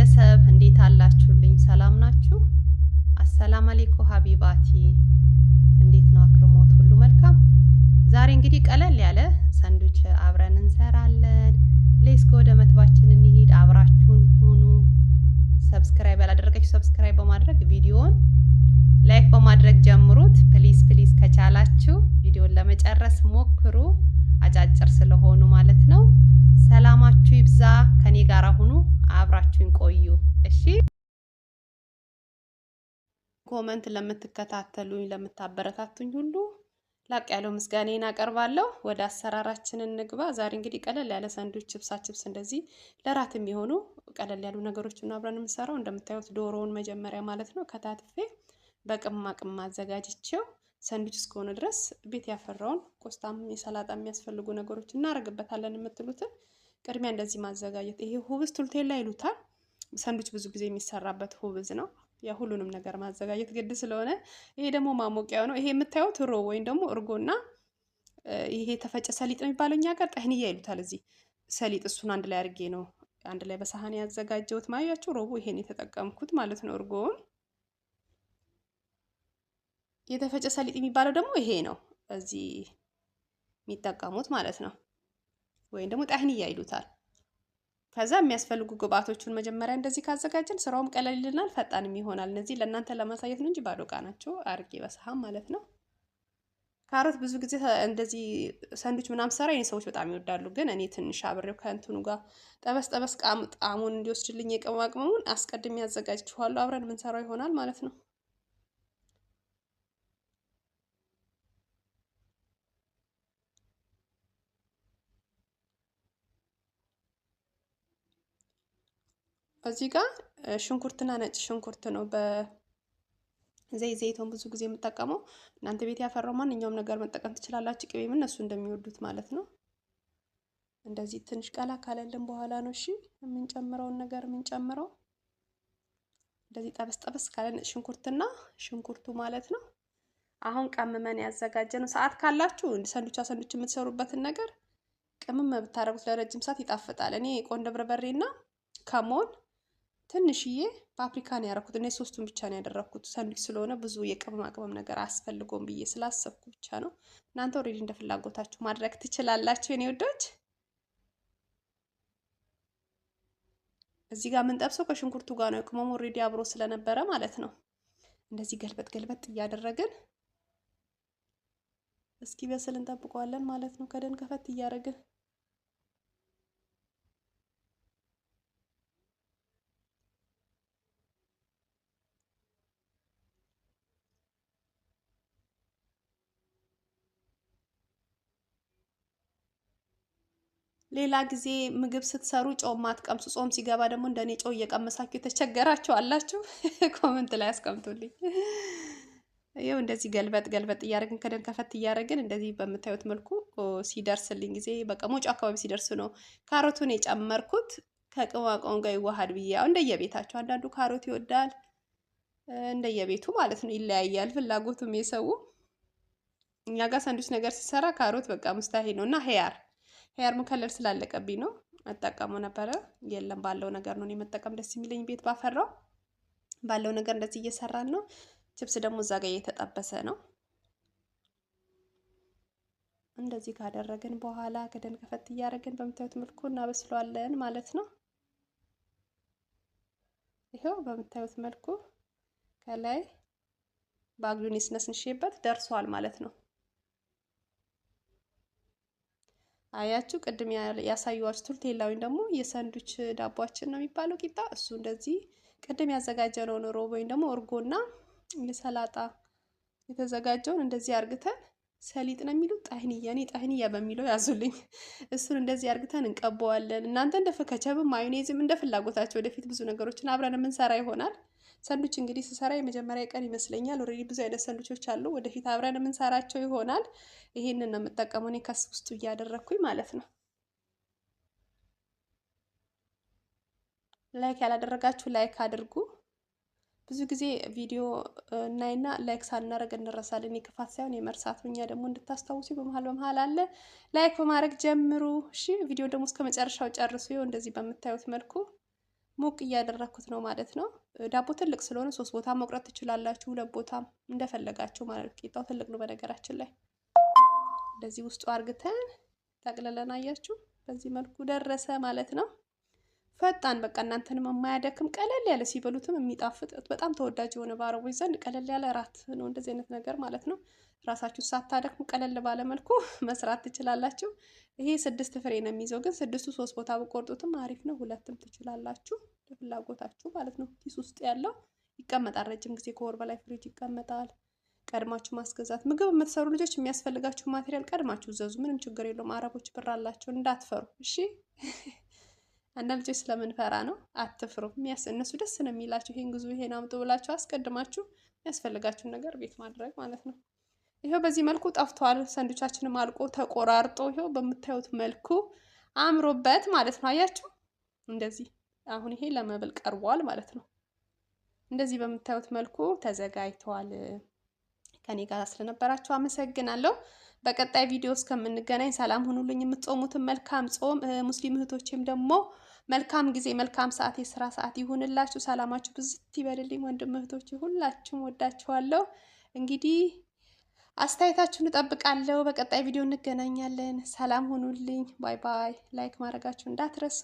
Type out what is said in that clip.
ቤተሰብ እንዴት አላችሁልኝ? ሰላም ናችሁ? አሰላም አለይኩም ሀቢባቲ፣ እንዴት ነው አክርሞት? ሁሉ መልካም። ዛሬ እንግዲህ ቀለል ያለ ሳንዱች አብረን እንሰራለን። ሌስኮ ወደ መጥባችን እንሂድ። አብራችሁን ሁኑ። ሰብስክራይብ ያላደረጋችሁ ሰብስክራይብ በማድረግ ቪዲዮውን ላይክ በማድረግ ጀምሩት። ፕሊዝ ፕሊዝ ከቻላችሁ ቪዲዮን ለመጨረስ ሞክሩ። አጫጭር ስለሆኑ ማለት ነው። ሰላማችሁ ይብዛ። ከኔ ጋር ሁኑ፣ አብራችሁን ቆዩ። እሺ። ኮመንት ለምትከታተሉኝ ለምታበረታቱኝ ሁሉ ላቅ ያለው ምስጋናዬን አቀርባለሁ። ወደ አሰራራችን እንግባ። ዛሬ እንግዲህ ቀለል ያለ ሳንድዊች ችፕስ እንደዚህ ለራት የሚሆኑ ቀለል ያሉ ነገሮችን አብረን የምንሰራው። እንደምታዩት ዶሮውን መጀመሪያ ማለት ነው ከታትፌ በቅመማ ቅመም አዘጋጅቼው ሳንድዊች እስከሆነ ድረስ ቤት ያፈራውን ቆስጣም የሰላጣ የሚያስፈልጉ ነገሮች እናደርግበታለን የምትሉትን ቅድሚያ እንደዚህ ማዘጋጀት። ይሄ ሁብዝ ቱልቴላ ይሉታል። ሳንድዊች ብዙ ጊዜ የሚሰራበት ሁብዝ ነው። ያ ሁሉንም ነገር ማዘጋጀት ግድ ስለሆነ ይሄ ደግሞ ማሞቂያው ነው። ይሄ የምታዩት ሮ ወይም ደግሞ እርጎና ይሄ የተፈጨ ሰሊጥ ነው የሚባለው እኛ ጋር ጠህንያ ይሉታል እዚህ ሰሊጥ። እሱን አንድ ላይ አድርጌ ነው አንድ ላይ በሳህን ያዘጋጀሁት። ማያችሁ ሮቡ ይሄን የተጠቀምኩት ማለት ነው። እርጎውን የተፈጨ ሰሊጥ የሚባለው ደግሞ ይሄ ነው እዚህ የሚጠቀሙት ማለት ነው። ወይም ደግሞ ጠህንያ ይሉታል። ከዛ የሚያስፈልጉ ግብአቶቹን መጀመሪያ እንደዚህ ካዘጋጀን ስራውም ቀለል ይልናል፣ ፈጣንም ይሆናል። እነዚህ ለእናንተ ለማሳየት ነው እንጂ ባዶ ዕቃ ናቸው። አርጌ በሰሃን ማለት ነው። ካሮት ብዙ ጊዜ እንደዚህ ሳንድዊች ምናምን ሰራ የኔ ሰዎች በጣም ይወዳሉ። ግን እኔ ትንሽ አብሬው ከእንትኑ ጋር ጠበስ ጠበስ ጣዕሙን እንዲወስድልኝ የቅመማ ቅመሙን አስቀድሜ ያዘጋጅችኋለሁ። አብረን የምንሰራው ይሆናል ማለት ነው። እዚህ ጋር ሽንኩርትና ነጭ ሽንኩርት ነው ዘይቶን ብዙ ጊዜ የምጠቀመው። እናንተ ቤት ያፈራው ማንኛውም ነገር መጠቀም ትችላላችሁ። ቅቤም እነሱ እንደሚወዱት ማለት ነው። እንደዚህ ትንሽ ቀላ ካለልን በኋላ ነው እሺ የምንጨምረውን ነገር የምንጨምረው። እንደዚህ ጠበስ ጠበስ ካለ ነጭ ሽንኩርቱ ማለት ነው። አሁን ቀምመን ያዘጋጀነው። ሰዓት ካላችሁ ሳንድዊች የምትሰሩበትን ነገር ቅመም ብታረጉት ለረጅም ሰዓት ይጣፍጣል። እኔ ቆንጆ በርበሬና ከሞን ትንሽዬ ፓፕሪካ ነው ያደረኩት። እኔ ሶስቱን ብቻ ነው ያደረኩት። ሳንድዊች ስለሆነ ብዙ የቅመማ ቅመም ነገር አያስፈልገውም ብዬ ስላሰብኩ ብቻ ነው። እናንተ ኦሬዲ እንደ ፍላጎታችሁ ማድረግ ትችላላችሁ የኔ ውዶች። እዚህ ጋር የምንጠብሰው ከሽንኩርቱ ጋር ነው። ቅመሙ ኦሬዲ አብሮ ስለነበረ ማለት ነው። እንደዚህ ገልበጥ ገልበጥ እያደረግን እስኪ በስል እንጠብቀዋለን ማለት ነው። ከደን ከፈት እያደረግን ሌላ ጊዜ ምግብ ስትሰሩ ጨው ማትቀምሱ፣ ጾም ሲገባ ደግሞ እንደኔ ጨው እየቀመሳችሁ የተቸገራችሁ አላችሁ። ኮመንት ላይ አስቀምጡልኝ። ይኸው እንደዚህ ገልበጥ ገልበጥ እያደረግን ከደን ከፈት እያደረግን እንደዚህ በምታዩት መልኩ ሲደርስልኝ ጊዜ በቃ ሞጫ አካባቢ ሲደርስ ነው ካሮቱን የጨመርኩት። ከቅመማ ቅመም ጋር ይዋሃድ ብዬ ያው እንደየቤታችሁ፣ አንዳንዱ ካሮት ይወዳል እንደየቤቱ ማለት ነው። ይለያያል ፍላጎቱም የሰው። እኛ ጋር ሳንድዊች ነገር ሲሰራ ካሮት በቃ ሙስታሂል ነው። እና ሄያር መከለል ስላለቀብኝ ነው መጠቀሙ ነበረ። የለም ባለው ነገር ነው መጠቀም ደስ የሚለኝ። ቤት ባፈራው ባለው ነገር እንደዚህ እየሰራን ነው። ችፕስ ደግሞ እዛ ጋር እየተጠበሰ ነው። እንደዚህ ካደረግን በኋላ ከደን ከፈት እያደረግን በምታዩት መልኩ እናበስለዋለን ማለት ነው። ይሄው በምታዩት መልኩ ከላይ በአግሉን ስነስንሽበት ደርሷል ማለት ነው። አያችሁ ቅድም ያሳየዋችሁ ቱልቴላ ወይም ደግሞ የሳንድዊች ዳቧችን ነው የሚባለው ቂጣ። እሱ እንደዚህ ቅድም ያዘጋጀነውን ሮብ ወይም ደግሞ እርጎና የሰላጣ የተዘጋጀውን እንደዚህ አርግተን ሰሊጥ ነው የሚሉት ጣህንያ፣ እኔ ጣህንያ በሚለው ያዙልኝ። እሱን እንደዚህ አርግተን እንቀበዋለን። እናንተ እንደ ከቸብም ማዮኔዝም እንደ ፍላጎታችሁ ወደፊት ብዙ ነገሮችን አብረን የምንሰራ ይሆናል። ሳንድዊች እንግዲህ ስሰራ የመጀመሪያ ቀን ይመስለኛል። ኦልሬዲ ብዙ አይነት ሳንድዊቾች አሉ። ወደፊት አብረን የምንሰራቸው ይሆናል። ይሄንን ነው የምጠቀመው እኔ ከስ ውስጡ እያደረኩኝ ማለት ነው። ላይክ ያላደረጋችሁ ላይክ አድርጉ። ብዙ ጊዜ ቪዲዮ እናይና ላይክ ሳናደርግ እንረሳለን። የክፋት ሳይሆን የመርሳት። እኛ ደግሞ እንድታስታውሱ በመሃል አለ። ላይክ በማድረግ ጀምሩ እሺ። ቪዲዮ ደግሞ እስከ መጨረሻው ጨርሱ። ይኸው እንደዚህ በምታዩት መልኩ ሞቅ እያደረኩት ነው ማለት ነው። ዳቦ ትልቅ ስለሆነ 3 ቦታ መቁረጥ ትችላላችሁ፣ 2 ቦታም እንደፈለጋችሁ ማለት ነው። ቂጣው ትልቅ ነው በነገራችን ላይ። እንደዚህ ውስጡ አርግተን ጠቅልለን አያችሁ፣ በዚህ መልኩ ደረሰ ማለት ነው። ፈጣን በቃ እናንተንም የማያደክም ቀለል ያለ ሲበሉትም የሚጣፍጥ በጣም ተወዳጅ የሆነ በአረቦች ዘንድ ቀለል ያለ እራት ነው እንደዚህ አይነት ነገር ማለት ነው። ራሳችሁን ሳታደክሙ ቀለል ባለ መልኩ መስራት ትችላላችሁ። ይሄ 6 ፍሬ ነው የሚይዘው፣ ግን 6ቱ 3 ቦታ ብቆርጡትም አሪፍ ነው። 2ም ትችላላችሁ ለፍላጎታችሁ ማለት ነው። ኪስ ውስጥ ያለው ይቀመጣል ረጅም ጊዜ፣ ከወር በላይ ፍሪጅ ይቀመጣል። ቀድማችሁ ማስገዛት። ምግብ የምትሰሩ ልጆች የሚያስፈልጋችሁ ማቴሪያል ቀድማችሁ ዘዙ፣ ምንም ችግር የለውም። አረቦች ብር አላቸው እንዳትፈሩ እሺ። አንዳንድ ልጆች ስለምንፈራ ነው። አትፍሩ። እነሱ ደስ ነው የሚላችሁ። ይሄን ግዙ ይሄን አምጡ ብላችሁ አስቀድማችሁ የሚያስፈልጋችሁን ነገር ቤት ማድረግ ማለት ነው። ይሄው በዚህ መልኩ ጠፍቷል። ሰንዱቻችንም አልቆ ተቆራርጦ ይሄው በምታዩት መልኩ አምሮበት ማለት ነው። አያችሁ እንደዚህ። አሁን ይሄ ለመብል ቀርቧል ማለት ነው። እንደዚህ በምታዩት መልኩ ተዘጋጅቷል። ከኔ ጋር ስለነበራችሁ አመሰግናለሁ። በቀጣይ ቪዲዮ እስከምንገናኝ ሰላም ሁኑልኝ። የምትጾሙትን መልካም ጾም፣ ሙስሊም እህቶችም ደግሞ መልካም ጊዜ፣ መልካም ሰዓት፣ የስራ ሰዓት ይሁንላችሁ። ሰላማችሁ ብዝት ይበልልኝ። ወንድም እህቶች ሁላችሁም ወዳችኋለሁ። እንግዲህ አስተያየታችሁን እጠብቃለሁ። በቀጣይ ቪዲዮ እንገናኛለን። ሰላም ሁኑልኝ። ባይ ባይ። ላይክ ማድረጋችሁ እንዳትረሱ።